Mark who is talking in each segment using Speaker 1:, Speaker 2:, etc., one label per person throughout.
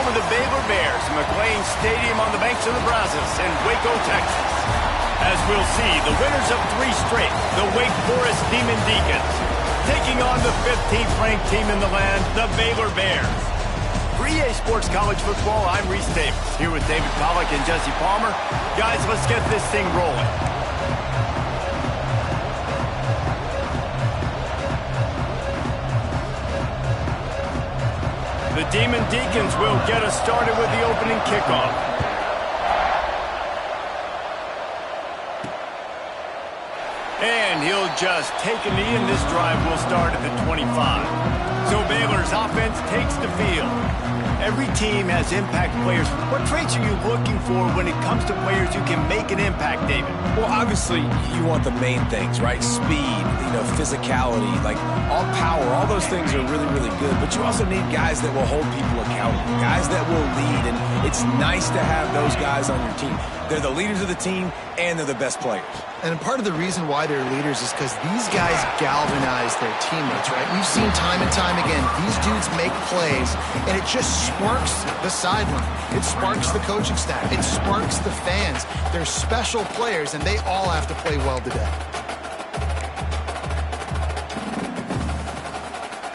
Speaker 1: of the Baylor Bears, McLean Stadium on the banks of the Brazos in Waco, Texas. As we'll see, the winners of 3 straight, the Wake Forest Demon Deacons, taking on the 15th ranked team in the land, the Baylor Bears. For EA Sports College Football, I'm Reese Davis, here with David Pollack and Jesse Palmer. Guys, let's get this thing rolling. The Demon Deacons will get us started with the opening kickoff. And he'll just take a knee, and this drive will start at the 25. So Baylor's offense takes the field. Every team has impact players. What traits are you looking for when it comes to players who can make an impact, David?
Speaker 2: Well, obviously, you want the main things, right? Speed, physicality, like all power, all those things are really, really good. But you also need guys that will hold people accountable, guys that will lead. And it's nice to have those guys on your team. They're the leaders of the team, and they're the best players.
Speaker 3: And part of the reason why they're leaders is because these guys galvanize their teammates, right? We've seen time and time again, these dudes make plays, and it just sparks the sideline. It sparks the coaching staff. It sparks the fans. They're special players, and they all have to play well today.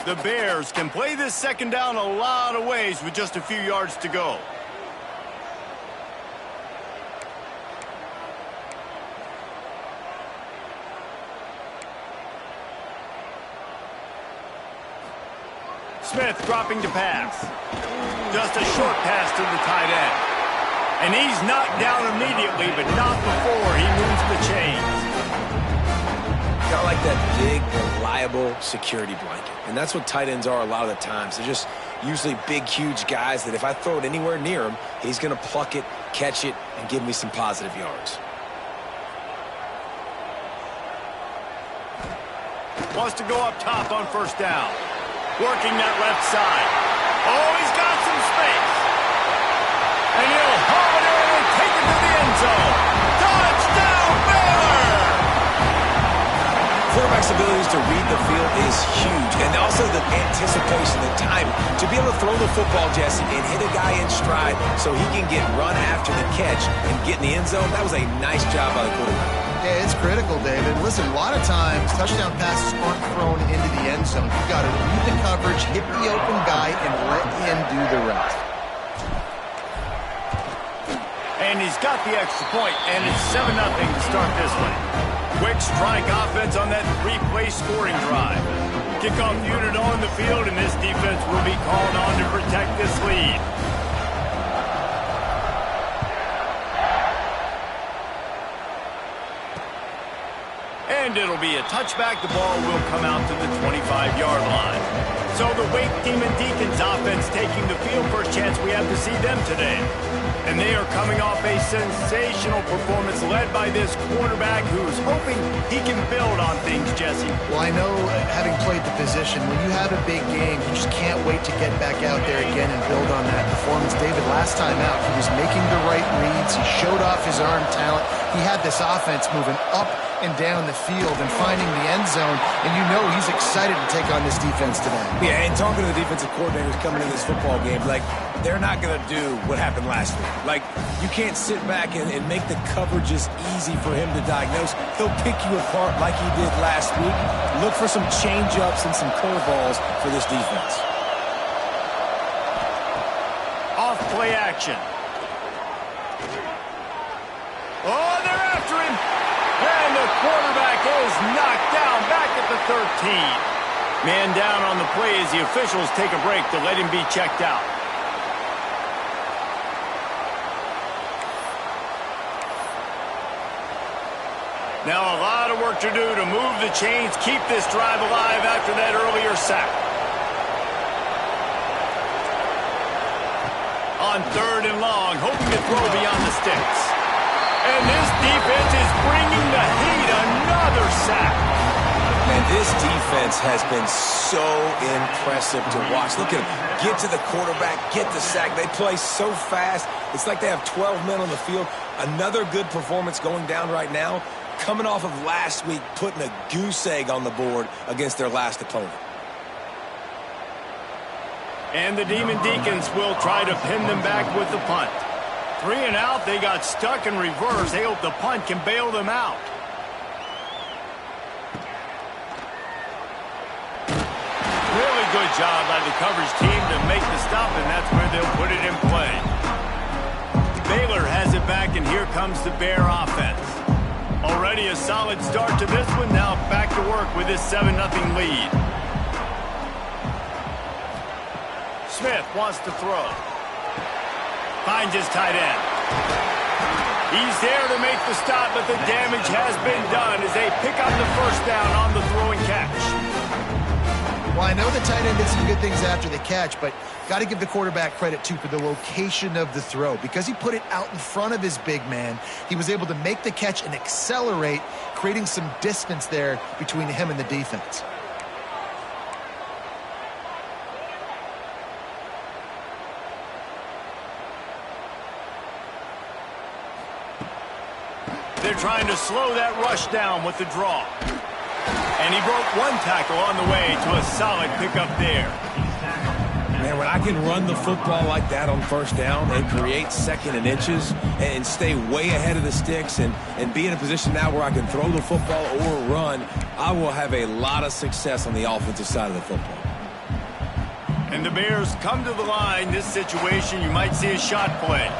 Speaker 1: The Bears can play this second down a lot of ways with just a few yards to go. Smith dropping to pass. Just a short pass to the tight end. And he's knocked down immediately, but not before he moves the chains.
Speaker 2: Got like that big, reliable security blanket. And that's what tight ends are a lot of the times. They're just usually big, huge guys that if I throw it anywhere near him, he's going to pluck it, catch it, and give me some positive yards.
Speaker 1: Wants to go up top on first down. Working that left side. Oh, he's got some space. And he'll haul it in and take it to the end zone. Touchdown, Baylor!
Speaker 2: Quarterback's abilities to read the field is huge. And also the anticipation, the time to be able to throw the football, Jesse, and hit a guy in stride so he can get run after the catch and get in the end zone. That was a nice job by the quarterback.
Speaker 3: Yeah, it's critical, David. Listen, a lot of times, touchdown passes aren't thrown into the end zone. You've got to read the coverage, hit the open guy, and let him do the rest.
Speaker 1: And he's got the extra point, and it's 7-0 to start this one. Quick strike offense on that 3-play scoring drive. Kickoff unit on the field, and this defense will be called on to protect this lead. And it'll be a touchback. The ball will come out to the 25-yard line. So the Wake Demon Deacons offense taking the field. First chance we have to see them today. And they are coming off a sensational performance led by this quarterback who's hoping he can build on things, Jesse.
Speaker 3: Well, I know, having played the position, when you have a big game, you just can't wait to get back out there again and build on that performance. David, last time out, he was making the right reads. He showed off his arm talent. He had this offense moving up and down the field and finding the end zone, and you know he's excited to take on this defense today.
Speaker 2: Yeah, and talking to the defensive coordinators coming into this football game, like, they're not going to do what happened last week. Like, you can't sit back and make the coverages easy for him to diagnose. He'll pick you apart like he did last week. Look for some change-ups and some curveballs for this defense.
Speaker 1: Off play action. Oh, they're after him. And the quarterback is knocked down back at the 13. Man down on the play as the officials take a break to let him be checked out. Now a lot of work to do to move the chains, keep this drive alive after that earlier sack. On 3rd and long, hoping to throw beyond the sticks. And this defense is bringing the heat. Another sack.
Speaker 2: Man, this defense has been so impressive to watch. Look at them. Get to the quarterback, get the sack. They play so fast. It's like they have 12 men on the field. Another good performance going down right now. Coming off of last week, putting a goose egg on the board against their last opponent.
Speaker 1: And the Demon Deacons will try to pin them back with the punt. 3 and out, they got stuck in reverse. They hope the punt can bail them out. Really good job by the coverage team to make the stop, and that's where they'll put it in play. Baylor has it back, and here comes the Bear offense. Already a solid start to this one. Now back to work with this 7-0 lead. Smith wants to throw. Finds his tight end. He's there to make the stop, but the damage has been done as they pick up the first down on the throw and catch.
Speaker 3: Well, I know the tight end did some good things after the catch, but got to give the quarterback credit, too, for the location of the throw. Because he put it out in front of his big man, he was able to make the catch and accelerate, creating some distance there between him and the defense.
Speaker 1: They're trying to slow that rush down with the draw. And he broke one tackle on the way to a solid pickup there.
Speaker 2: Man, when I can run the football like that on first down and create 2nd and inches and stay way ahead of the sticks and be in a position now where I can throw the football or run, I will have a lot of success on the offensive side of the football.
Speaker 1: And the Bears come to the line. This situation, you might see a shot play.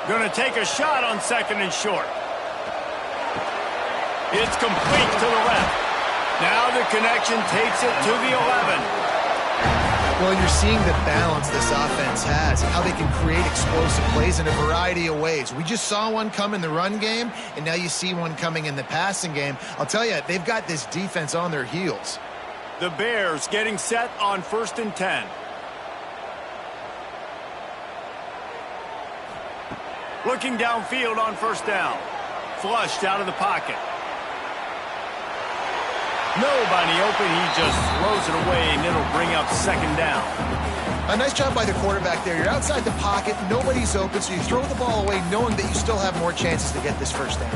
Speaker 1: Going to take a shot on 2nd and short. It's complete to the left. Now the connection takes it to the 11.
Speaker 3: Well, you're seeing the balance this offense has, how they can create explosive plays in a variety of ways. We just saw one come in the run game, and now you see one coming in the passing game. I'll tell you, they've got this defense on their heels.
Speaker 1: The Bears getting set on 1st and 10. Looking downfield on 1st down. Flushed out of the pocket. Nobody open. He just throws it away, and it'll bring up 2nd down.
Speaker 3: A nice job by the quarterback there. You're outside the pocket. Nobody's open, so you throw the ball away knowing that you still have more chances to get this 1st down.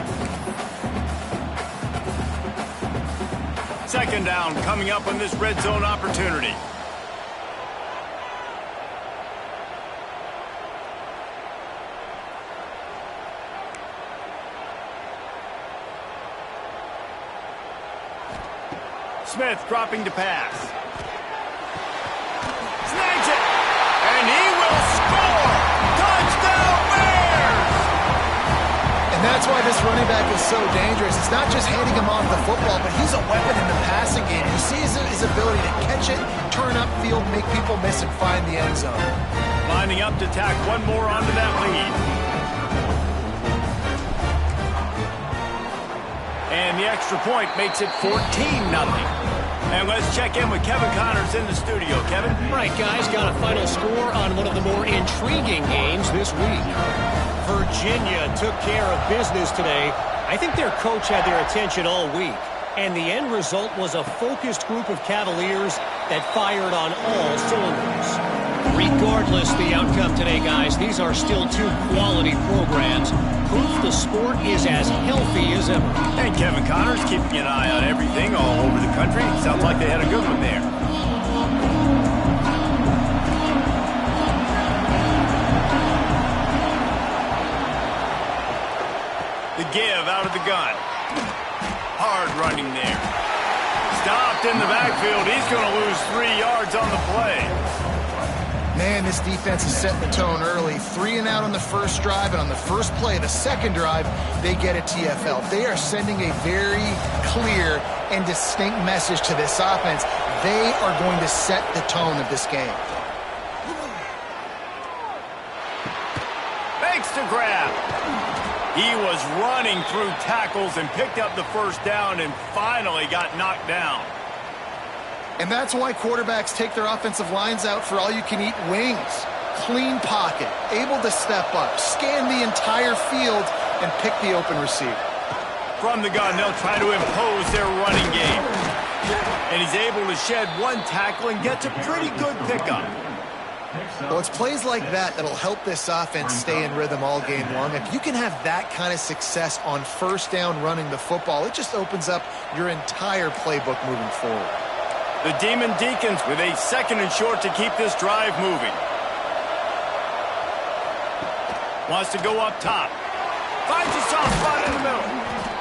Speaker 1: 2nd down coming up on this red zone opportunity. Smith dropping to pass. Snags it. And he will score. Touchdown Bears!
Speaker 3: And that's why this running back is so dangerous. It's not just handing him off the football, but he's a weapon in the passing game. You see his ability to catch it, turn upfield, make people miss, and find the end zone.
Speaker 1: Lining up to tack one more onto that lead. And the extra point makes it 14-0. And let's check in with Kevin Connors in the studio. Kevin?
Speaker 4: All right, guys, got a final score on one of the more intriguing games this week. Virginia took care of business today. I think their coach had their attention all week. And the end result was a focused group of Cavaliers that fired on all cylinders. Regardless the outcome today, guys, these are still 2 quality programs. Proof the sport is as healthy as ever.
Speaker 1: And Kevin Connors keeping an eye on everything all over the country. Sounds like they had a good one there. The give out of the gun. Hard running there. Stopped in the backfield. He's going to lose 3 yards on the play.
Speaker 3: Man, this defense is setting the tone early. 3 and out on the first drive, and on the first play, the second drive, they get a TFL. They are sending a very clear and distinct message to this offense. They are going to set the tone of this game.
Speaker 1: Makes the grab. He was running through tackles and picked up the first down and finally got knocked down.
Speaker 3: And that's why quarterbacks take their offensive lines out for all-you-can-eat wings. Clean pocket, able to step up, scan the entire field, and pick the open receiver.
Speaker 1: From the gun, they'll try to impose their running game. And he's able to shed 1 tackle and gets a pretty good pickup.
Speaker 3: Well, it's plays like that that'll help this offense stay in rhythm all game long. If you can have that kind of success on first down running the football, it just opens up your entire playbook moving forward.
Speaker 1: The Demon Deacons with a 2nd and short to keep this drive moving. Wants to go up top. Finds a soft spot in the middle.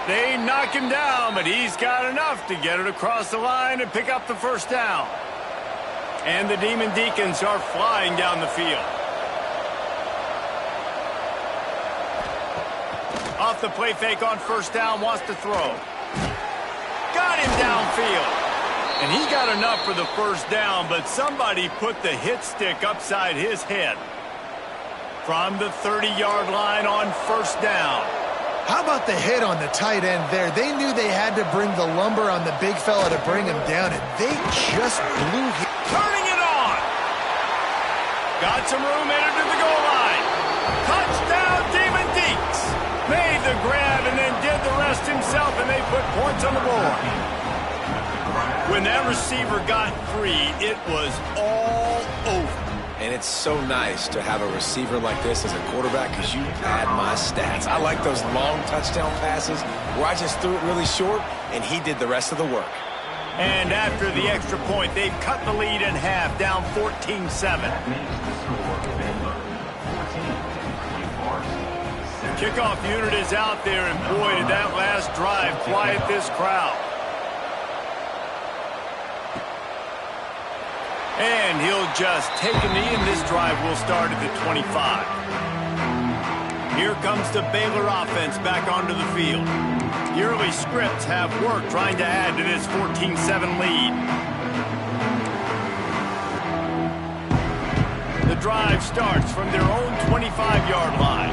Speaker 1: They knock him down, but he's got enough to get it across the line and pick up the first down. And the Demon Deacons are flying down the field. Off the play fake on first down, wants to throw. Got him downfield. And he got enough for the first down, but somebody put the hit stick upside his head. From the 30-yard line on first down.
Speaker 3: How about the hit on the tight end there? They knew they had to bring the lumber on the big fella to bring him down, and they just blew him.
Speaker 1: Turning it on. Got some room, entered to the goal line. Touchdown, Demon Deeks. Made the grab and then did the rest himself, and they put points on the board. When that receiver got free, it was all over.
Speaker 2: And it's so nice to have a receiver like this as a quarterback because you pad my stats. I like those long touchdown passes where I just threw it really short and he did the rest of the work.
Speaker 1: And after the extra point, they've cut the lead in half, down 14-7. Kickoff unit is out there, and boy, did that last drive quiet this crowd. And he'll just take a knee, and this drive will start at the 25. Here comes the Baylor offense back onto the field. The early scripts have worked trying to add to this 14-7 lead. The drive starts from their own 25-yard line.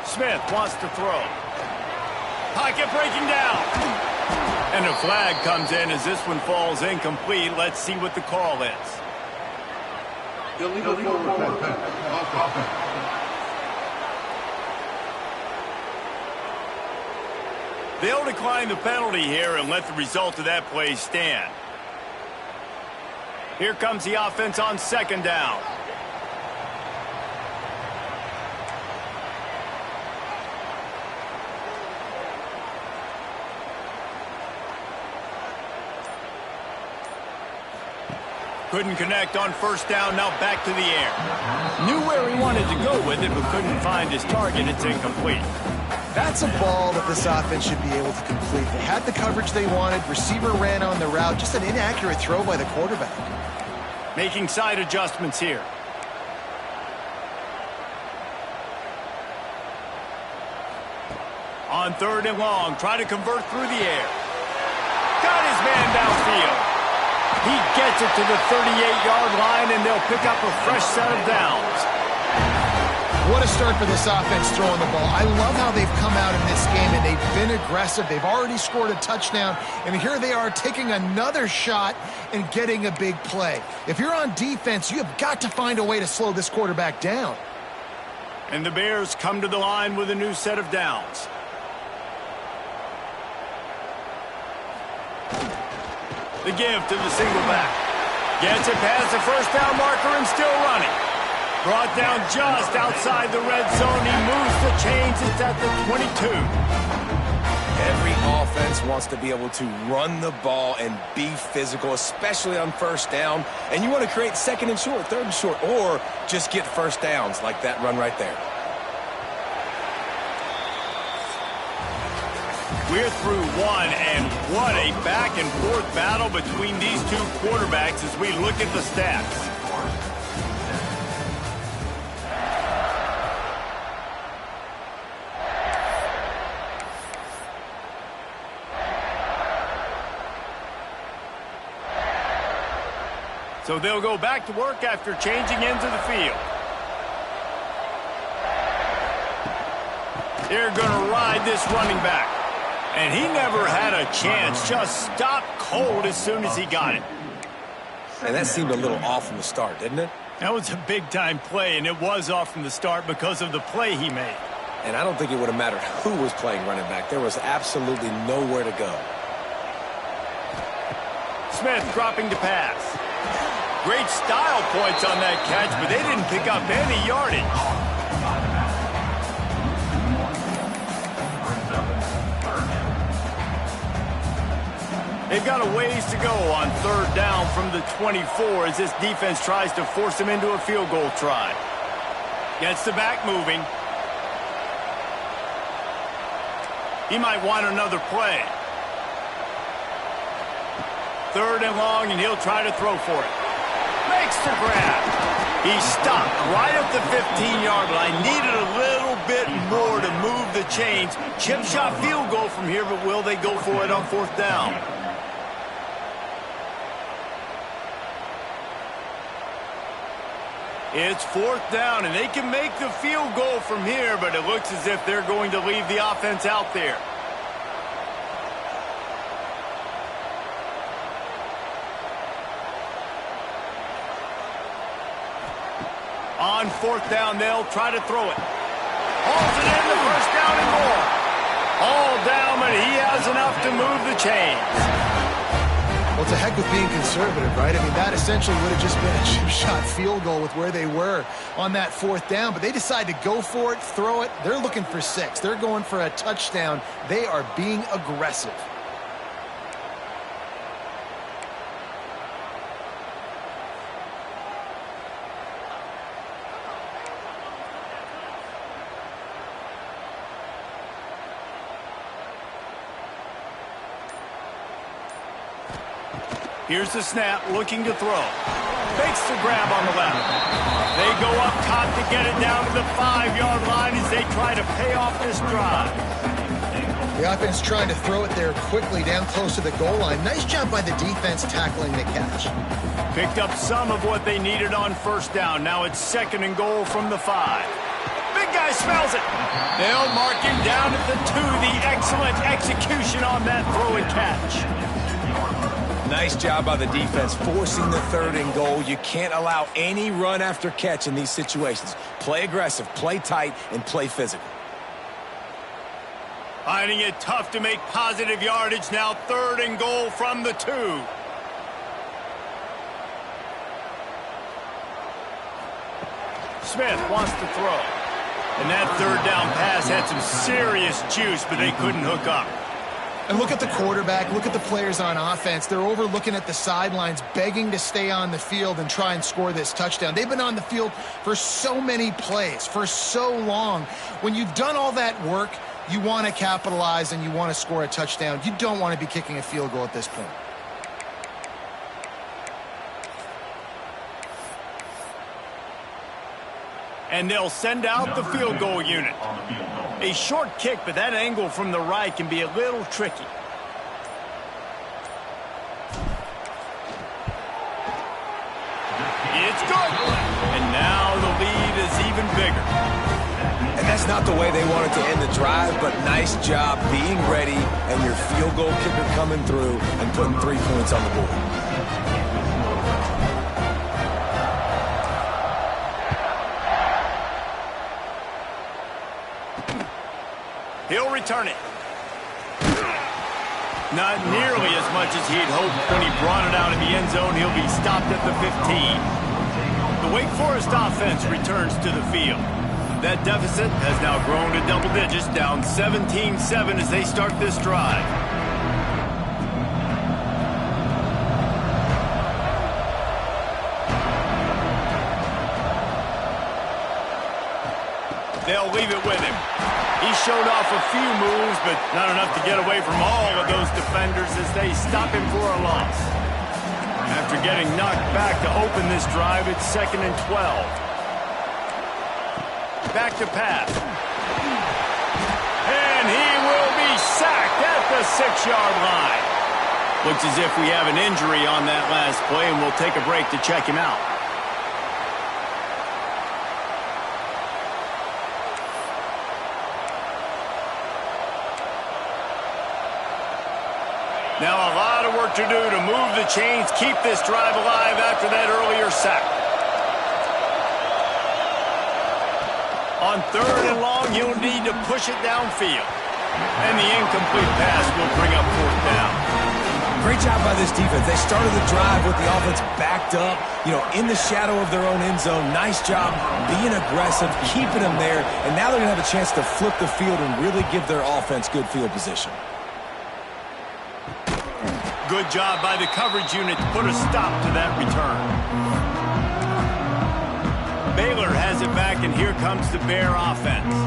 Speaker 1: Smith wants to throw. Pocket breaking down. And a flag comes in as this one falls incomplete. Let's see what the call is.
Speaker 5: Illegal forward offense.
Speaker 1: They'll decline the penalty here and let the result of that play stand. Here comes the offense on second down. Couldn't connect on first down, now back to the air. Knew where he wanted to go with it, but couldn't find his target. It's incomplete.
Speaker 3: That's a ball that this offense should be able to complete. They had the coverage they wanted. Receiver ran on the route. Just an inaccurate throw by the quarterback.
Speaker 1: Making side adjustments here. On third and long, trying to convert through the air. Got his man downfield. He gets it to the 38-yard line, and they'll pick up a fresh set of downs.
Speaker 3: What a start for this offense throwing the ball. I love how they've come out in this game, and they've been aggressive. They've already scored a touchdown, and here they are taking another shot and getting a big play. If you're on defense, you have got to find a way to slow this quarterback down.
Speaker 1: And the Bears come to the line with a new set of downs. The give to the single back. Gets it past the first down marker and still running. Brought down just outside the red zone. He moves the chains. It's at the 22.
Speaker 2: Every offense wants to be able to run the ball and be physical, especially on first down. And you want to create second and short, third and short, or just get first downs like that run right there.
Speaker 1: We're through one, and what a back-and-forth battle between these two quarterbacks as we look at the stats. So they'll go back to work after changing into the field. They're going to ride this running back. And he never had a chance, just stopped cold as soon as he got it.
Speaker 2: And that seemed a little off from the start, didn't it?
Speaker 1: That was a big-time play, and it was off from the start because of the play he made.
Speaker 2: And I don't think it would have mattered who was playing running back. There was absolutely nowhere to go.
Speaker 1: Smith dropping to pass. Great style points on that catch, but they didn't pick up any yardage. They've got a ways to go on 3rd down from the 24 as this defense tries to force them into a field goal try. Gets the back moving. He might want another play. 3rd and long, and he'll try to throw for it. Makes the grab. He stopped right at the 15-yard line. Needed a little bit more to move the chains. Chip shot field goal from here, but will they go for it on 4th down? It's 4th down, and they can make the field goal from here, but it looks as if they're going to leave the offense out there. On 4th down, they'll try to throw it. Hauls it in, the 1st down and more. All down, but he has enough to move the chains.
Speaker 3: Well, it's a heck of being conservative, right? I mean, that essentially would have just been a chip shot field goal with where they were on that 4th down, but they decide to go for it, throw it. They're looking for 6. They're going for a touchdown. They are being aggressive.
Speaker 1: Here's the snap, looking to throw. Fakes the grab on the left. They go up top to get it down to the 5-yard line as they try to pay off this drive.
Speaker 3: The offense trying to throw it there quickly down close to the goal line. Nice job by the defense tackling the catch.
Speaker 1: Picked up some of what they needed on 1st down. Now it's 2nd and goal from the 5. Big guy smells it. They'll mark him down at the 2. The excellent execution on that throw and catch.
Speaker 2: Nice job by the defense forcing the 3rd and goal. You can't allow any run after catch in these situations. Play aggressive, play tight, and play physical.
Speaker 1: Finding it tough to make positive yardage. Now 3rd and goal from the 2. Smith wants to throw. And that 3rd down pass had some serious juice, but they couldn't hook up.
Speaker 3: And look at the quarterback, look at the players on offense. They're over looking at the sidelines, begging to stay on the field and try and score this touchdown. They've been on the field for so many plays, for so long. When you've done all that work, you want to capitalize and you want to score a touchdown. You don't want to be kicking a field goal at this point.
Speaker 1: And they'll send out the field goal unit. A short kick, but that angle from the right can be a little tricky. It's good. And now the lead is even bigger.
Speaker 2: And that's not the way they wanted to end the drive, but nice job being ready and your field goal kicker coming through and putting 3 points on the board.
Speaker 1: He'll return it. Not nearly as much as he'd hoped when he brought it out of the end zone. He'll be stopped at the 15. The Wake Forest offense returns to the field. That deficit has now grown to double digits, down 17-7 as they start this drive. They'll leave it with him. He showed off a few moves, but not enough to get away from all of those defenders as they stop him for a loss. After getting knocked back to open this drive, it's 2nd and 12. Back to pass. And he will be sacked at the 6-yard line. Looks as if we have an injury on that last play, and we'll take a break to check him out. Now a lot of work to do to move the chains, keep this drive alive after that earlier sack. On 3rd and long, he'll need to push it downfield. And the incomplete pass will bring up 4th down.
Speaker 2: Great job by this defense. They started the drive with the offense backed up, in the shadow of their own end zone. Nice job being aggressive, keeping them there, and now they're going to have a chance to flip the field and really give their offense good field position.
Speaker 1: Good job by the coverage unit to put a stop to that return. Baylor has it back, and here comes the Bear offense.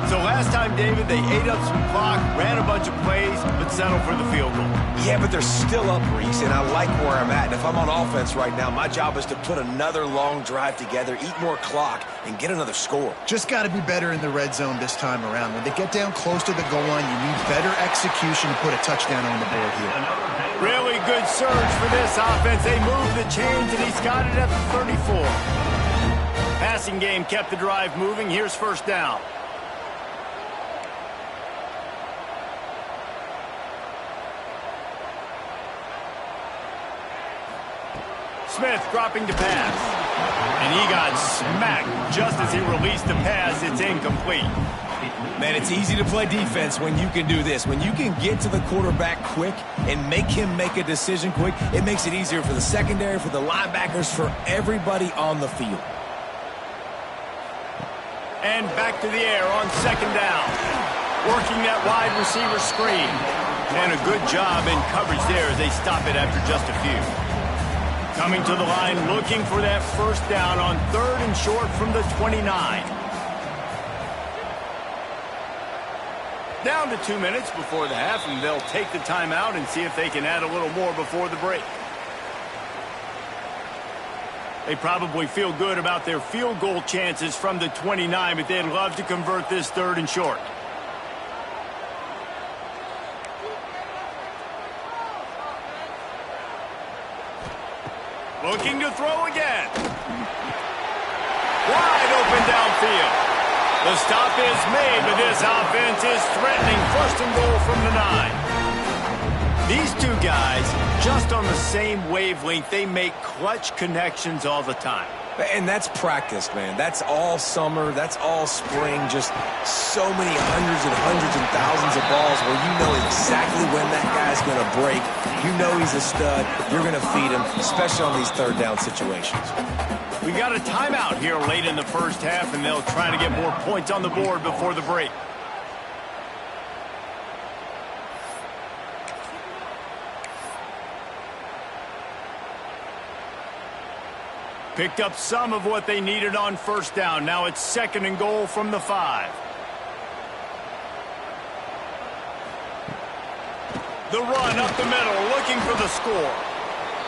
Speaker 1: So last time, David, they ate up some clock, ran a bunch of plays, but settled for the field goal.
Speaker 2: Yeah, but they're still up, Reese, and I like where I'm at. And if I'm on offense right now, my job is to put another long drive together, eat more clock, and get another score.
Speaker 3: Just got to be better in the red zone this time around. When they get down close to the goal line, you need better execution to put a touchdown on the board here.
Speaker 1: Really good surge for this offense. They move the chains, and he's got it at the 34. Passing game kept the drive moving. Here's first down. Smith dropping to pass. And he got smacked just as he released the pass. It's incomplete.
Speaker 2: Man, it's easy to play defense when you can do this. When you can get to the quarterback quick and make him make a decision quick, it makes it easier for the secondary, for the linebackers, for everybody on the field.
Speaker 1: And back to the air on second down. Working that wide receiver screen. And a good job in coverage there as they stop it after just a few. Coming to the line, looking for that first down on third and short from the 29. Down to 2 minutes before the half, and they'll take the timeout and see if they can add a little more before the break. They probably feel good about their field goal chances from the 29, but they'd love to convert this third and short. Looking to throw again. Wide open downfield. The stop is made, but this offense is threatening first and goal from the 9. These two guys, just on the same wavelength, they make clutch connections all the time.
Speaker 2: And that's practice, man. That's all summer. That's all spring. Just so many hundreds and thousands of balls where you know exactly when that guy's going to break. You know he's a stud. You're going to feed him, especially on these third down situations.
Speaker 1: We got a timeout here late in the first half, and they'll try to get more points on the board before the break. Picked up some of what they needed on first down. Now it's second and goal from the 5. The run up the middle, looking for the score.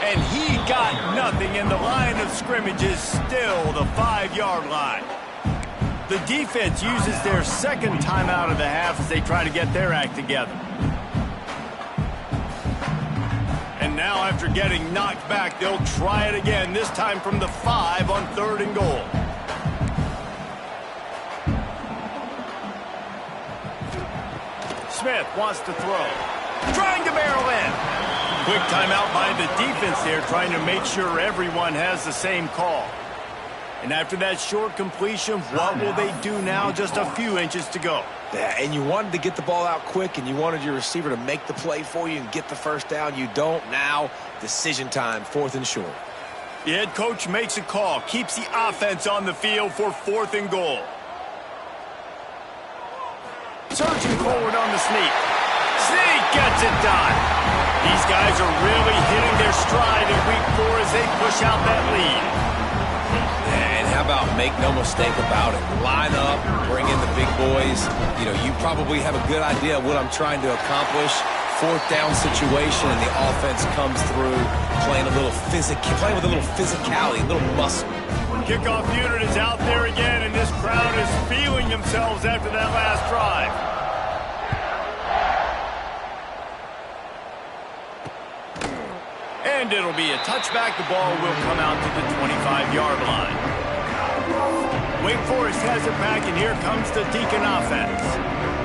Speaker 1: And he got nothing, and the line of scrimmage is still the 5-yard line. The defense uses their second timeout of the half as they try to get their act together. And now after getting knocked back, they'll try it again, this time from the 5 on third and goal. Smith wants to throw. Trying to barrel in. Quick timeout by the defense there, trying to make sure everyone has the same call. And after that short completion, what will they do now? Just a few inches to go.
Speaker 2: Yeah, and you wanted to get the ball out quick, and you wanted your receiver to make the play for you and get the first down. You don't now. Decision time, fourth and short.
Speaker 1: The head coach makes a call, keeps the offense on the field for fourth and goal. Surging forward on the sneak. Sneak gets it done. These guys are really hitting their stride in week 4 as they push out that lead.
Speaker 2: And how about make no mistake about it? Line up, bring in the big boys. You probably have a good idea of what I'm trying to accomplish. Fourth down situation, and the offense comes through playing with a little physicality, a little muscle.
Speaker 1: Kickoff unit is out there again, and this crowd is feeling themselves after that last drive. And it'll be a touchback. The ball will come out to the 25-yard line. Wake Forest has it back, and here comes the Deacon offense.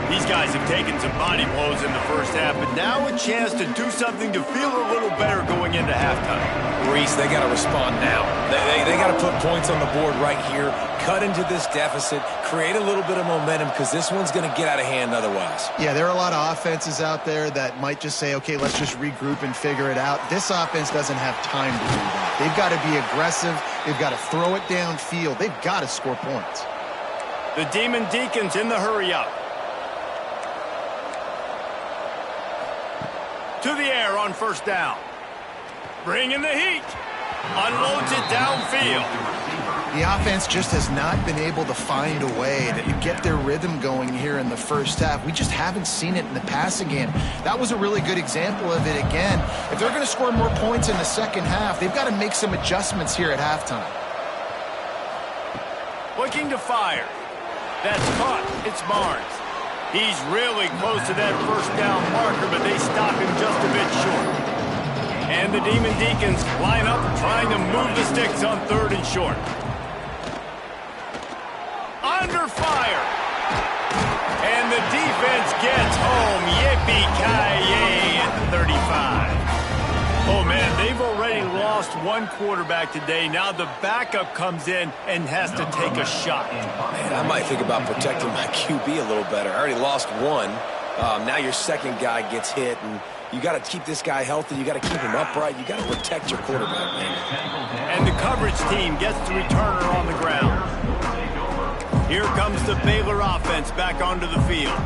Speaker 1: These guys have taken some body blows in the first half, but now a chance to do something to feel a little better going into halftime.
Speaker 2: Reese, they got to respond now. They got to put points on the board right here, cut into this deficit, create a little bit of momentum because this one's going to get out of hand otherwise.
Speaker 3: Yeah, there are a lot of offenses out there that might just say, okay, let's just regroup and figure it out. This offense doesn't have time to do that. They've got to be aggressive. They've got to throw it downfield. They've got to score points.
Speaker 1: The Demon Deacons in the hurry-up. To the air on first down. Bringing the heat. Unloads it downfield.
Speaker 3: The offense just has not been able to find a way to get their rhythm going here in the first half. We just haven't seen it in the passing game. That was a really good example of it again. If they're going to score more points in the second half, they've got to make some adjustments here at halftime.
Speaker 1: Looking to fire. That's caught. It's Barnes. He's really close to that first down marker, but they stop him just a bit short. And the Demon Deacons line up trying to move the sticks on third and short. Under fire. And the defense gets home. Yippee-ki-yay at the 35. Oh, man, they've already lost one quarterback today. Now the backup comes in and has to take a shot.
Speaker 2: Man, I might think about protecting my QB a little better. I already lost one. Now your second guy gets hit, and you got to keep this guy healthy. You got to keep him upright. You got to protect your quarterback, man.
Speaker 1: And the coverage team gets the returner on the ground. Here comes the Baylor offense back onto the field.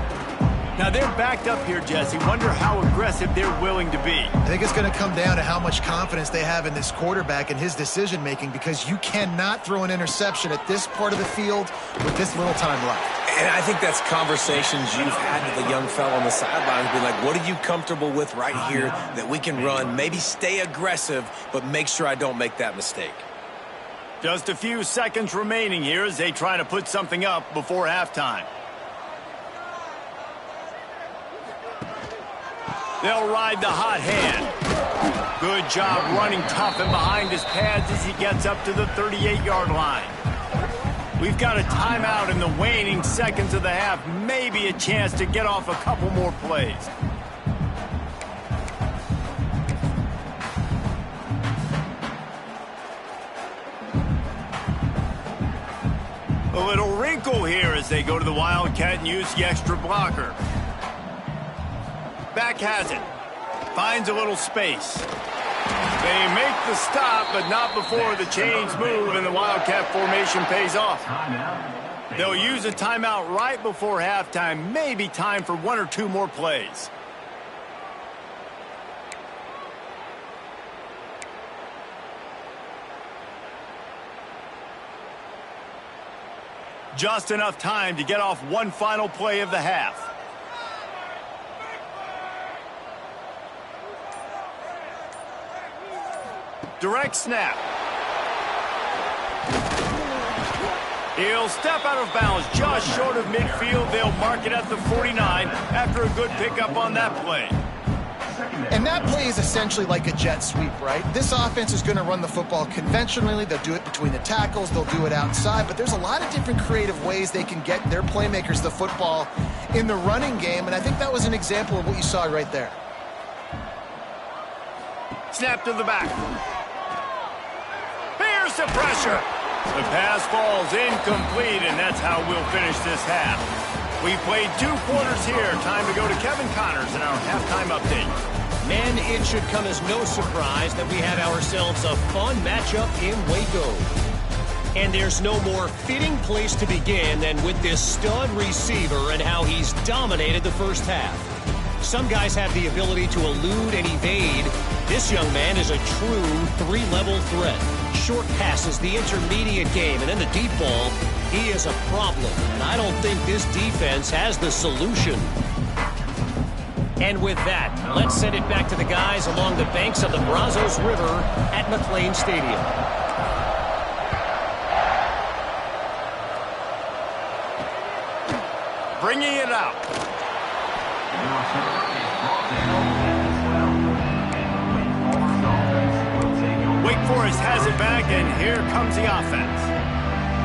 Speaker 1: Now they're backed up here, Jesse. Wonder how aggressive they're willing to be.
Speaker 3: I think it's going to come down to how much confidence they have in this quarterback and his decision-making, because you cannot throw an interception at this part of the field with this little time left.
Speaker 2: And I think that's conversations you've had with the young fella on the sidelines. Be like, what are you comfortable with right here that we can run? Maybe stay aggressive, but make sure I don't make that mistake.
Speaker 1: Just a few seconds remaining here as they try to put something up before halftime. They'll ride the hot hand. Good job running tough and behind his pads as he gets up to the 38-yard line. We've got a timeout in the waning seconds of the half. Maybe a chance to get off a couple more plays. A little wrinkle here as they go to the Wildcat and use the extra blocker. Back has it. Finds a little space. They make the stop, but not before the chains move and the Wildcat formation pays off. They'll use a timeout right before halftime. Maybe time for one or two more plays. Just enough time to get off one final play of the half. Direct snap. He'll step out of bounds just short of midfield. They'll mark it at the 49 after a good pickup on that play.
Speaker 3: And that play is essentially like a jet sweep, right? This offense is going to run the football conventionally. They'll do it between the tackles. They'll do it outside. But there's a lot of different creative ways they can get their playmakers the football in the running game. And I think that was an example of what you saw right there.
Speaker 1: Snap to the back. Here's the pressure. The pass falls incomplete, and that's how we'll finish this half. We played 2 quarters here. Time to go to Kevin Connors in our halftime update.
Speaker 4: And it should come as no surprise that we have ourselves a fun matchup in Waco. And there's no more fitting place to begin than with this stud receiver and how he's dominated the first half. Some guys have the ability to elude and evade. This young man is a true 3-level threat. Short passes, the intermediate game, and then the deep ball. He is a problem, and I don't think this defense has the solution. And with that, let's send it back to the guys along the banks of the Brazos River at McLean Stadium.
Speaker 1: Bringing it out. Wake Forest has it back, and here comes the offense.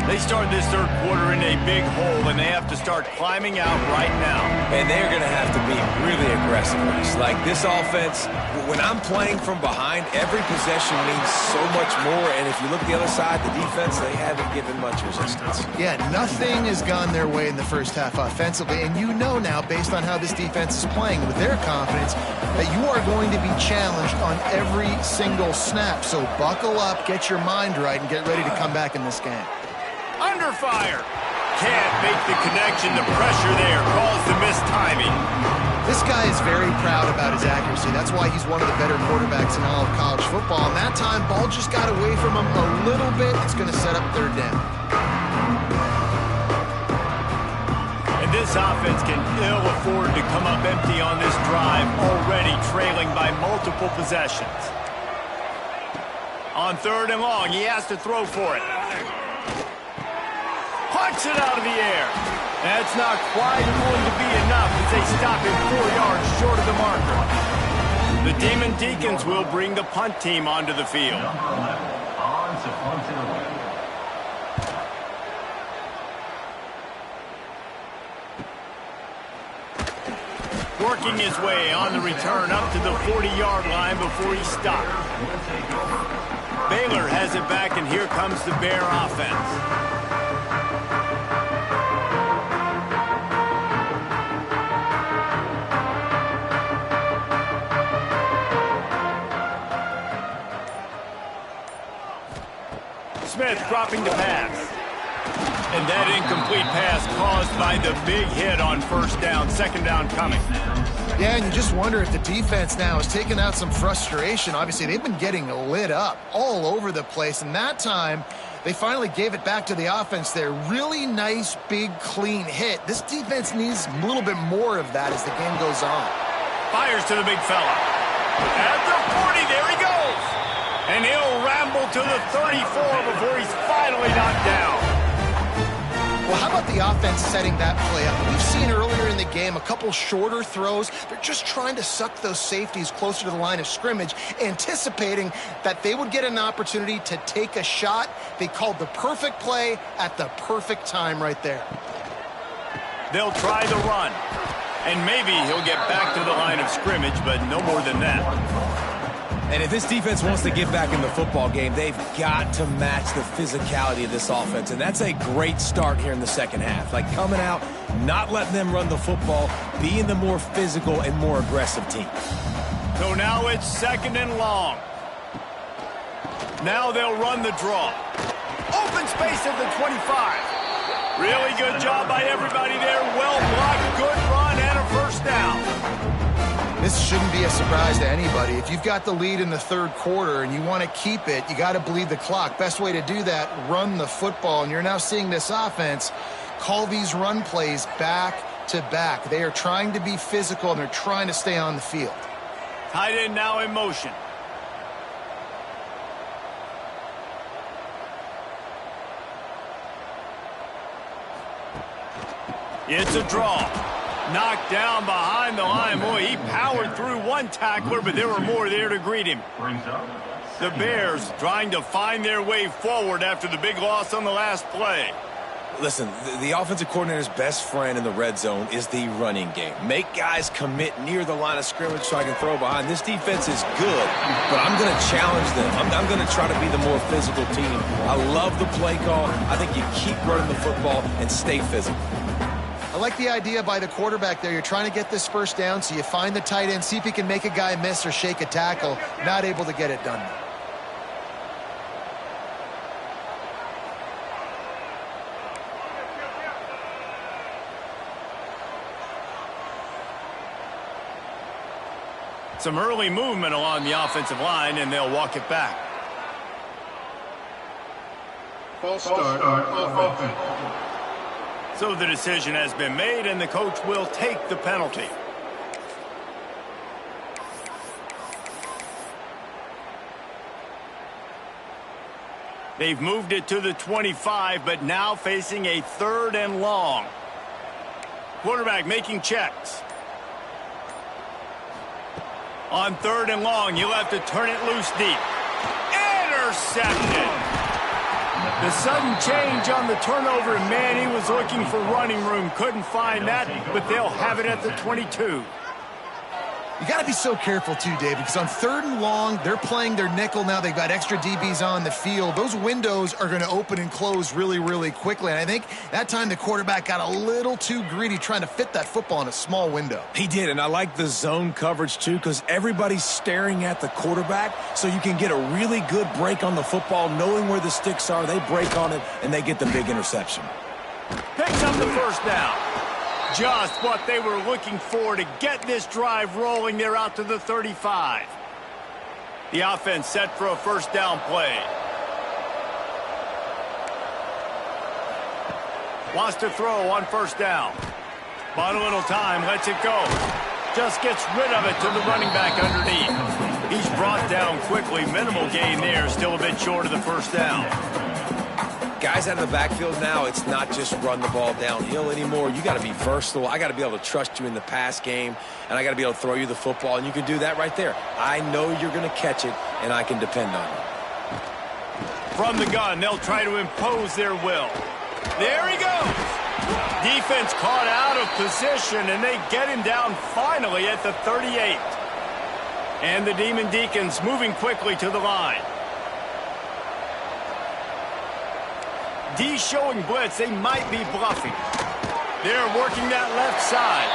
Speaker 1: They start this third quarter in a big hole, and they have to start climbing out right now.
Speaker 2: And they're going to have to be really aggressive. Like this offense, when I'm playing from behind, every possession means so much more. And if you look at the other side, the defense, they haven't given much resistance.
Speaker 3: Yeah, nothing has gone their way in the first half offensively. And you know now, based on how this defense is playing with their confidence, that you are going to be challenged on every single snap. So buckle up, get your mind right, and get ready to come back in this game.
Speaker 1: Under fire. Can't make the connection. The pressure there caused the missed timing.
Speaker 3: This guy is very proud about his accuracy. That's why he's one of the better quarterbacks in all of college football. And that time, ball just got away from him a little bit. It's going to set up third down.
Speaker 1: And this offense can ill afford to come up empty on this drive, already trailing by multiple possessions. On third and long, he has to throw for it. Punch it out of the air. That's not quite going to be enough as they stop him 4 yards short of the marker. The Demon Deacons will bring the punt team onto the field. Working his way on the return up to the 40-yard line before he stopped. Baylor has it back, and here comes the Bear offense. Smith dropping the pass. And that incomplete pass caused by the big hit on first down, second down coming.
Speaker 3: Yeah, and you just wonder if the defense now is taking out some frustration. Obviously, they've been getting lit up all over the place, and that time they finally gave it back to the offense there. Really nice, big, clean hit. This defense needs a little bit more of that as the game goes on.
Speaker 1: Fires to the big fella. At the 40, there he goes. And he'll ramble to the 34 before he's finally knocked down.
Speaker 3: Well, how about the offense setting that play up? We've seen earlier in the game a couple shorter throws. They're just trying to suck those safeties closer to the line of scrimmage, anticipating that they would get an opportunity to take a shot. They called the perfect play at the perfect time right there.
Speaker 1: They'll try the run. And maybe he'll get back to the line of scrimmage, but no more than that.
Speaker 2: And if this defense wants to get back in the football game, they've got to match the physicality of this offense. And that's a great start here in the second half. Like coming out, not letting them run the football, being the more physical and more aggressive team.
Speaker 1: So now it's second and long. Now they'll run the draw. Open space at the 25. Really good job by everybody there. Well blocked, good run, and a first down.
Speaker 3: This shouldn't be a surprise to anybody. If you've got the lead in the third quarter and you want to keep it, you got to bleed the clock. Best way to do that, run the football. And you're now seeing this offense call these run plays back to back. They are trying to be physical, and they're trying to stay on the field.
Speaker 1: Tight end now in motion. It's a draw. Knocked down behind the line. Boy, he powered through one tackler, but there were more there to greet him. The Bears trying to find their way forward after the big loss on the last play.
Speaker 2: Listen, the offensive coordinator's best friend in the red zone is the running game. Make guys commit near the line of scrimmage so I can throw behind. This defense is good, but I'm going to challenge them. I'm going to try to be the more physical team. I love the play call. I think you keep running the football and stay physical.
Speaker 3: I like the idea by the quarterback there. You're trying to get this first down, so you find the tight end, see if he can make a guy miss or shake a tackle. Not able to get it done.
Speaker 1: Some early movement along the offensive line, and they'll walk it back.
Speaker 5: False start. Offense.
Speaker 1: So the decision has been made, and the coach will take the penalty. They've moved it to the 25, but now facing a third and long. Quarterback making checks. On third and long, you'll have to turn it loose deep. Intercepted. The sudden change on the turnover, and man, he was looking for running room. Couldn't find that, but they'll have it at the 22.
Speaker 3: You got to be so careful, too, David, because on 3rd and long, they're playing their nickel now. They've got extra DBs on the field. Those windows are going to open and close really, really quickly. And I think that time the quarterback got a little too greedy trying to fit that football in a small window.
Speaker 2: He did, and I like the zone coverage, too, because everybody's staring at the quarterback, so you can get a really good break on the football, knowing where the sticks are. They break on it, and they get the big interception.
Speaker 1: Picks up the first down. Just what they were looking for to get this drive rolling. They're out to the 35. The offense set for a first down play. Wants to throw on first down. Bought a little time, lets it go. Just gets rid of it to the running back underneath. He's brought down quickly. Minimal gain there, still a bit short of the first down.
Speaker 2: Guys out of the backfield now, it's not just run the ball downhill anymore. You got to be versatile. I got to be able to trust you in the pass game, and I got to be able to throw you the football, and you can do that right there. I know you're going to catch it, and I can depend on you.
Speaker 1: From the gun, they'll try to impose their will. There he goes. Defense caught out of position, and they get him down finally at the 38. And the Demon Deacons moving quickly to the line. D showing blitz. They might be bluffing. They're working that left side.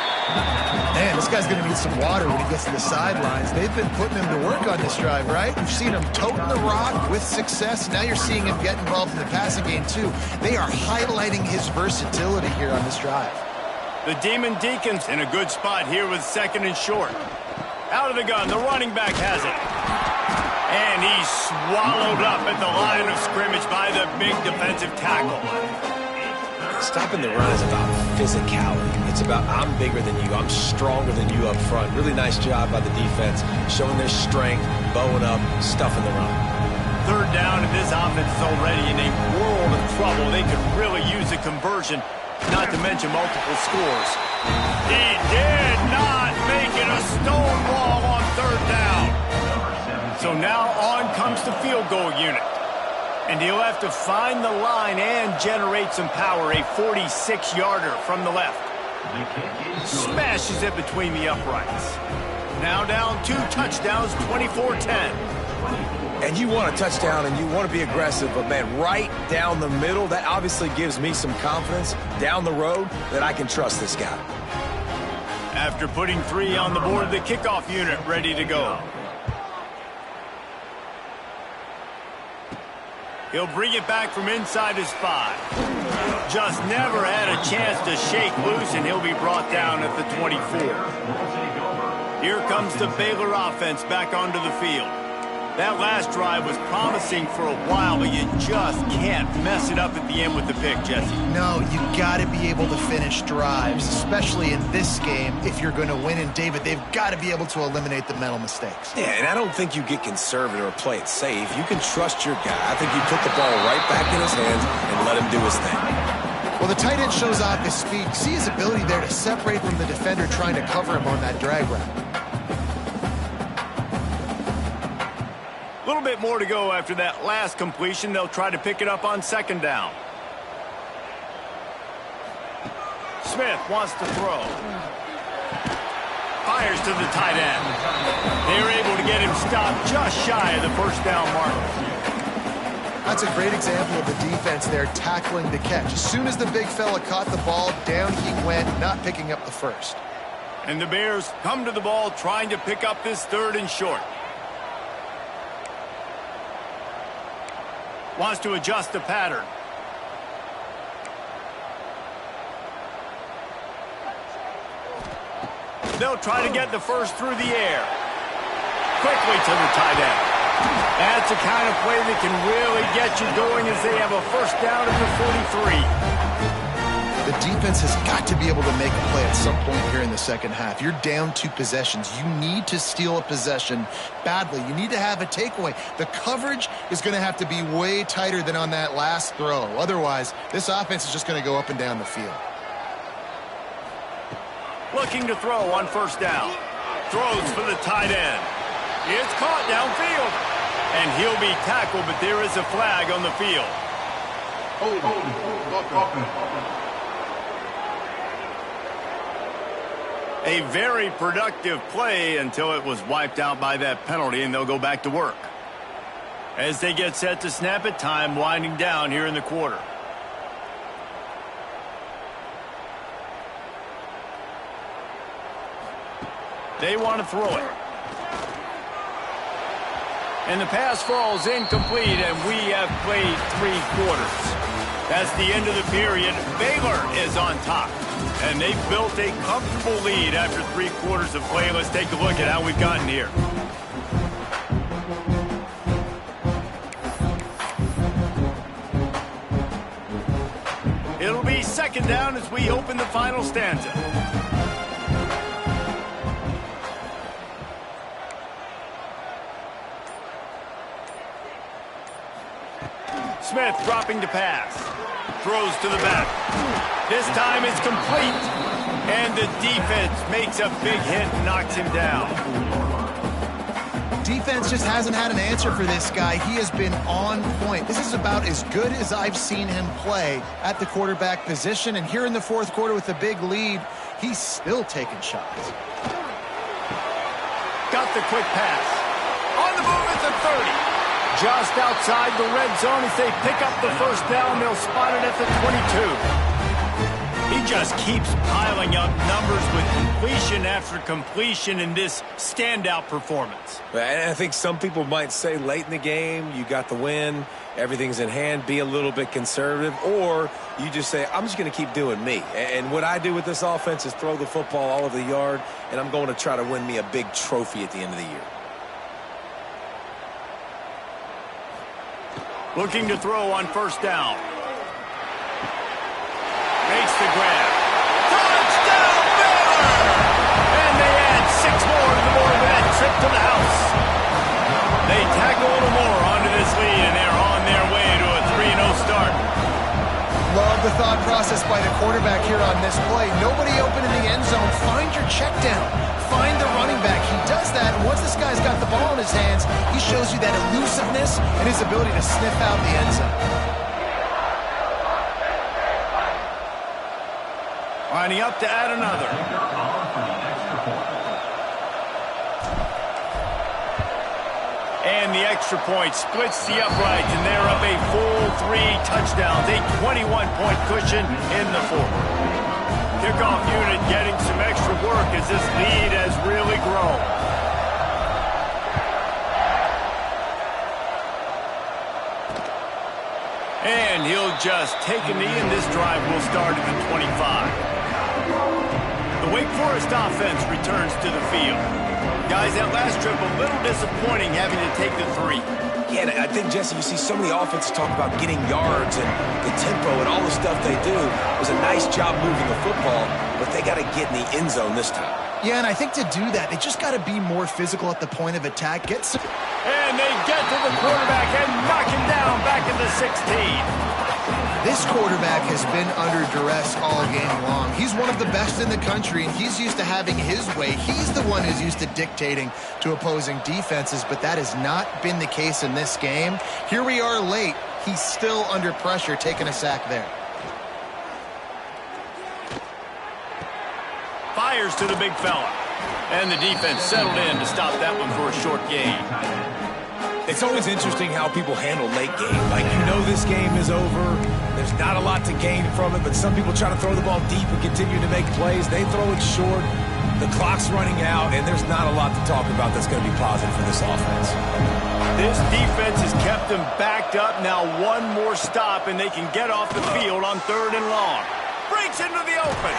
Speaker 3: Man, this guy's going to need some water when he gets to the sidelines. They've been putting him to work on this drive, right? You've seen him toting the rock with success. Now you're seeing him get involved in the passing game, too. They are highlighting his versatility here on this drive.
Speaker 1: The Demon Deacons in a good spot here with 2nd and short. Out of the gun, the running back has it. And he's swallowed up at the line of scrimmage by the big defensive tackle.
Speaker 2: Stopping the run is about physicality. It's about I'm bigger than you. I'm stronger than you up front. Really nice job by the defense, showing their strength, bowing up, stuffing the run.
Speaker 1: 3rd down, and this offense is already in a world of trouble. They could really use a conversion, not to mention multiple scores. He did not make it a stonewall on 3rd down. So now on comes the field goal unit. And he'll have to find the line and generate some power. A 46-yarder from the left. Smashes it between the uprights. Now down 2 touchdowns, 24-10.
Speaker 2: And you want a touchdown and you want to be aggressive, but man, right down the middle, that obviously gives me some confidence down the road that I can trust this guy.
Speaker 1: After putting 3 on the board, the kickoff unit ready to go. He'll bring it back from inside his 5. Just never had a chance to shake loose, and he'll be brought down at the 24. Here comes the Baylor offense back onto the field. That last drive was promising for a while, but you just can't mess it up at the end with the pick, Jesse.
Speaker 3: No, you got to be able to finish drives, especially in this game if you're going to win. And, David, they've got to be able to eliminate the mental mistakes.
Speaker 2: Yeah, and I don't think you get conservative or play it safe. You can trust your guy. I think you put the ball right back in his hands and let him do his thing.
Speaker 3: Well, the tight end shows off his speed. See his ability there to separate from the defender trying to cover him on that drag route.
Speaker 1: A little bit more to go after that last completion. They'll try to pick it up on 2nd down. Smith wants to throw. Fires to the tight end. They're able to get him stopped just shy of the first down marker.
Speaker 3: That's a great example of the defense there tackling the catch. As soon as the big fella caught the ball, down he went, not picking up the first.
Speaker 1: And the Bears come to the ball trying to pick up this 3rd and short. Wants to adjust the pattern. They'll try to get the first through the air. Quickly to the tight end. That's the kind of play that can really get you going as they have a first down at the 43.
Speaker 3: The defense has got to be able to make a play at some point here in the second half. You're down 2 possessions. You need to steal a possession badly. You need to have a takeaway. The coverage is going to have to be way tighter than on that last throw. Otherwise, this offense is just going to go up and down the field.
Speaker 1: Looking to throw on first down. Throws for the tight end. It's caught downfield. And he'll be tackled, but there is a flag on the field.
Speaker 5: Offense.
Speaker 1: A very productive play until it was wiped out by that penalty, and they'll go back to work. As they get set to snap it, time winding down here in the quarter. They want to throw it. And the pass falls incomplete, and we have played 3 quarters. That's the end of the period. Baylor is on top. And they've built a comfortable lead after 3 quarters of play. Let's take a look at how we've gotten here. It'll be second down as we open the final stanza. Smith dropping to pass. Throws to the back. This time it's complete. And the defense makes a big hit and knocks him down.
Speaker 3: Defense just hasn't had an answer for this guy. He has been on point. This is about as good as I've seen him play at the quarterback position. And here in the fourth quarter with a big lead, he's still taking shots.
Speaker 1: Got the quick pass. On the move at the 30. Just outside the red zone as they pick up the first down. They'll spot it at the 22. He just keeps piling up numbers with completion after completion in this standout performance.
Speaker 2: And I think some people might say late in the game, you got the win, everything's in hand, be a little bit conservative, or you just say, I'm just going to keep doing me. And what I do with this offense is throw the football all over the yard, and I'm going to try to win me a big trophy at the end of the year.
Speaker 1: Looking to throw on first down. Makes the grab. Touchdown, Baylor! And they add 6 more to the board of that trip to the house. They tack a little more onto this lead, and they're on their way to a 3-0 start.
Speaker 3: Love the thought process by the quarterback here on this play. Nobody open in the end zone. Find your check down. Find the running back. He does that, and once this guy's got the ball in his hands, he shows you that elusiveness and his ability to sniff out the end zone.
Speaker 1: Lining up to add another. And the extra point splits the uprights, and they're up a full 3 touchdowns, a 21-point cushion in the fourth. Kickoff unit getting some extra work as this lead has really grown. And he'll just take a knee, and this drive will start at the 25. The Wake Forest offense returns to the field. Guys, that last trip a little disappointing having to take the 3.
Speaker 2: Yeah, I think, Jesse, you see so many offenses talk about getting yards and the tempo and all the stuff they do. It was a nice job moving the football, but they got to get in the end zone this time.
Speaker 3: Yeah, and I think to do that, they just got to be more physical at the point of attack.
Speaker 1: And they get to the quarterback and knock him down back at the 16.
Speaker 3: This quarterback has been under duress all game long. He's one of the best in the country, and he's used to having his way. He's the one who's used to dictating to opposing defenses, but that has not been the case in this game. Here we are late. He's still under pressure, taking a sack there.
Speaker 1: Fires to the big fella. And the defense settled in to stop that one for a short gain.
Speaker 2: It's always interesting how people handle late game. Like, you know this game is over. There's not a lot to gain from it, but some people try to throw the ball deep and continue to make plays. They throw it short. The clock's running out, and there's not a lot to talk about that's going to be positive for this offense.
Speaker 1: This defense has kept them backed up. Now one more stop, and they can get off the field on 3rd and long. Breaks into the open.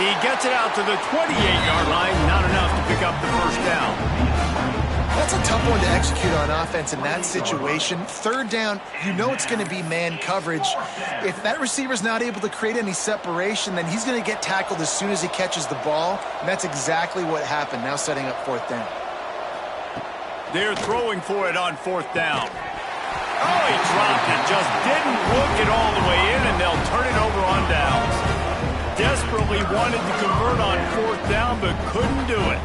Speaker 1: He gets it out to the 28-yard line. Not enough to pick up the first down.
Speaker 3: That's a tough one to execute on offense in that situation. 3rd down, you know it's going to be man coverage. If that receiver's not able to create any separation, then he's going to get tackled as soon as he catches the ball. And that's exactly what happened, now setting up 4th down.
Speaker 1: They're throwing for it on 4th down. Oh, he dropped it. Just didn't look it all the way in, and they'll turn it over on downs. Desperately wanted to convert on 4th down, but couldn't do it.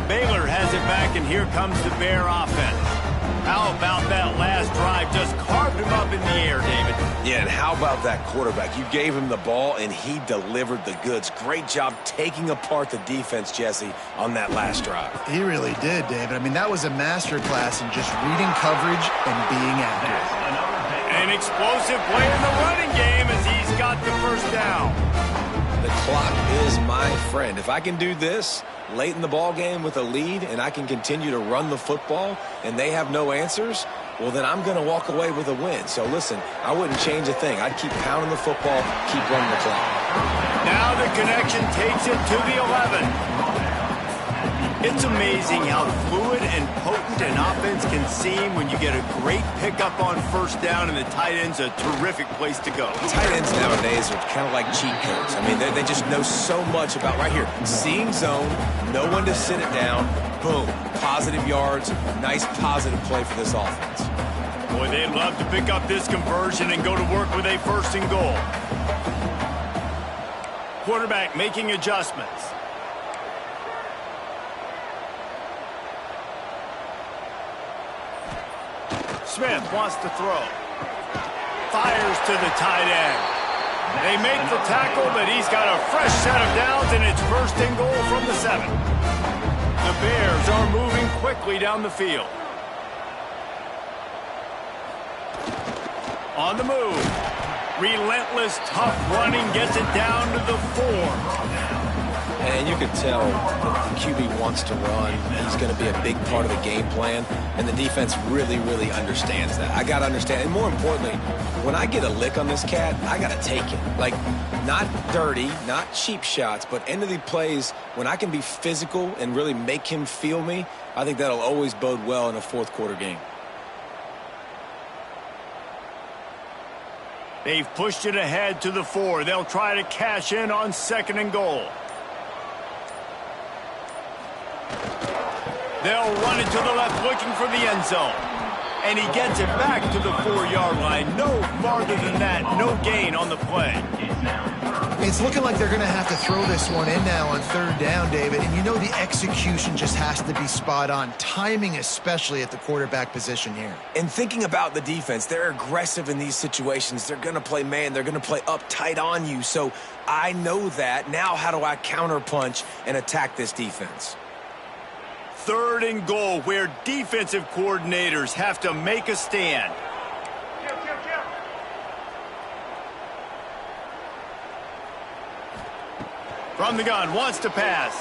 Speaker 1: Baylor has it back, and here comes the Bear offense. How about that last drive? Just carved him up in the air, David.
Speaker 2: Yeah, and how about that quarterback? You gave him the ball, and he delivered the goods. Great job taking apart the defense, Jesse, on that last drive.
Speaker 3: He really did, David. I mean, that was a masterclass in just reading coverage and being accurate.
Speaker 1: An explosive play in the running game as he's got the first down.
Speaker 2: The clock is my friend. If I can do this late in the ball game with a lead and I can continue to run the football and they have no answers, well, then I'm going to walk away with a win. So, listen, I wouldn't change a thing. I'd keep pounding the football, keep running the clock.
Speaker 1: Now the connection takes it to the 11. It's amazing how fluid and potent an offense can seem when you get a great pickup on first down, and the tight end's a terrific place to go.
Speaker 2: Tight ends nowadays are kind of like cheat codes. I mean, they just know so much about right here. Seeing zone, know when to sit it down, boom, positive yards, nice positive play for this offense.
Speaker 1: Boy, they'd love to pick up this conversion and go to work with a first and goal. Quarterback making adjustments. Smith wants to throw. Fires to the tight end. They make the tackle, but he's got a fresh set of downs, and it's first and goal from the 7. The Bears are moving quickly down the field. On the move. Relentless, tough running gets it down to the 4.
Speaker 2: And you can tell that the QB wants to run. He's going to be a big part of the game plan. And the defense really, really understands that. I got to understand. And more importantly, when I get a lick on this cat, I got to take it. Like, not dirty, not cheap shots, but end of the plays, when I can be physical and really make him feel me, I think that'll always bode well in a fourth quarter game.
Speaker 1: They've pushed it ahead to the 4. They'll try to cash in on second and goal. They'll run it to the left, looking for the end zone. And he gets it back to the 4-yard line. No farther than that. No gain on the play.
Speaker 3: It's looking like they're going to have to throw this one in now on third down, David. And you know the execution just has to be spot on. Timing especially at the quarterback position here.
Speaker 2: And thinking about the defense, they're aggressive in these situations. They're going to play man. They're going to play up tight on you. So I know that. Now how do I counterpunch and attack this defense?
Speaker 1: Third and goal, where defensive coordinators have to make a stand. From the gun, wants to pass.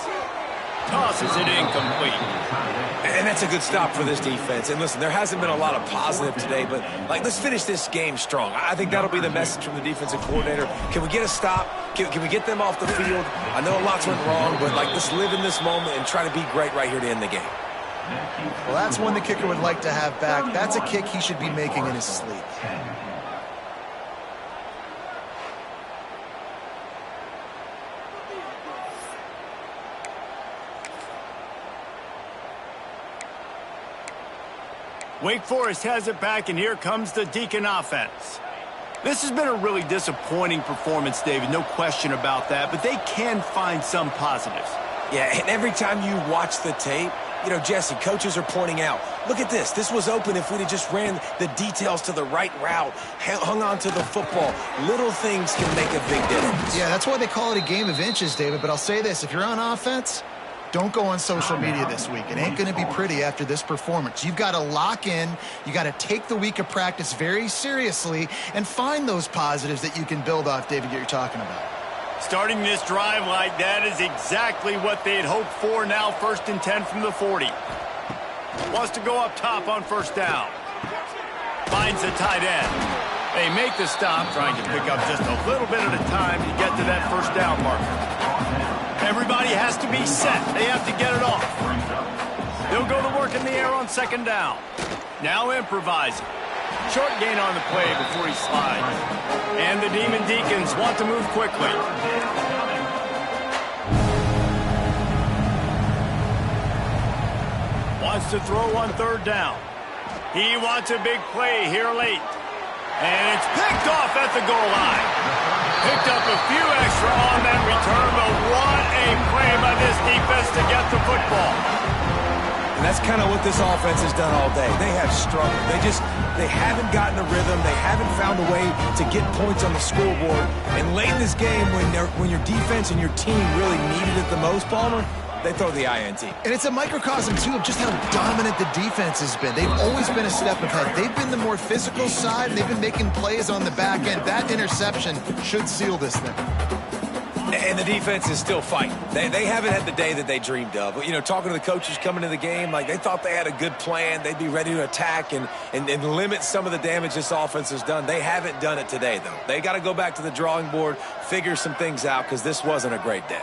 Speaker 1: Tosses it incomplete.
Speaker 2: And that's a good stop for this defense. And listen, there hasn't been a lot of positive today, but let's finish this game strong. I think that'll be the message from the defensive coordinator. Can we get a stop? Can we get them off the field? I know a lot's went wrong, but let's live in this moment and try to be great right here to end the game.
Speaker 3: Well, that's one the kicker would like to have back. That's a kick he should be making in his sleep.
Speaker 1: Wake Forest has it back, and here comes the Deacon offense. This has been a really disappointing performance, David, no question about that, but they can find some positives.
Speaker 2: Yeah, and every time you watch the tape, you know, Jesse, coaches are pointing out, look at this. This was open if we'd have just ran the details to the right route, hung on to the football. Little things can make a big difference.
Speaker 3: Yeah, that's why they call it a game of inches, David, but I'll say this. If you're on offense, don't go on social media this week. It ain't going to be pretty after this performance. You've got to lock in. You got to take the week of practice very seriously and find those positives that you can build off, David, that you're talking about.
Speaker 1: Starting this drive like that is exactly what they had hoped for. Now 1st and 10 from the 40. Wants to go up top on first down. Finds the tight end. They make the stop, trying to pick up just a little bit at a time to get to that first down marker. Everybody has to be set. They have to get it off. They'll go to work in the air on second down. Now improvising. Short gain on the play before he slides. And the Demon Deacons want to move quickly. Wants to throw on third down. He wants a big play here late. And it's picked off at the goal line. Picked up a few extra on that return, but what a play by this defense to get the football.
Speaker 2: And that's kind of what this offense has done all day. They have struggled. They haven't gotten a rhythm. They haven't found a way to get points on the scoreboard. And late in this game, when your defense and your team really needed it the most, Palmer, they throw the INT.
Speaker 3: And it's a microcosm, too, of just how dominant the defense has been. They've always been a step ahead. They've been the more physical side, and they've been making plays on the back end. That interception should seal this thing.
Speaker 2: And the defense is still fighting. They haven't had the day that they dreamed of. You know, talking to the coaches coming into the game, like they thought they had a good plan. They'd be ready to attack and limit some of the damage this offense has done. They haven't done it today, though. They got to go back to the drawing board, figure some things out, because this wasn't a great day.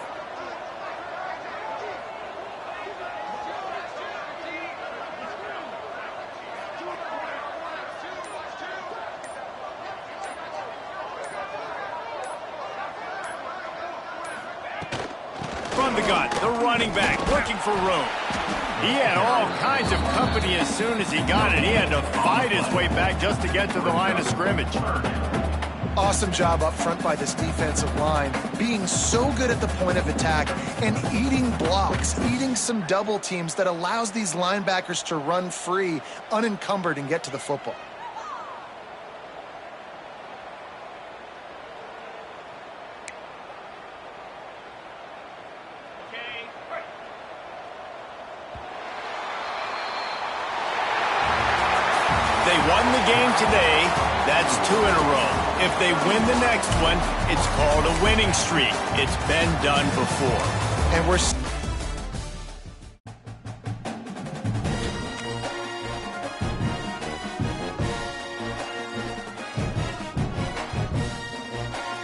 Speaker 1: From the gun, the running back looking for room. He had all kinds of company as soon as he got it. He had to fight his way back just to get to the line of scrimmage.
Speaker 3: Awesome job up front by this defensive line, being so good at the point of attack and eating blocks, eating some double teams that allows these linebackers to run free, unencumbered, and get to the football.
Speaker 1: They won the game today. That's 2 in a row. If they win the next one, it's called a winning streak. It's been done before.
Speaker 3: And we're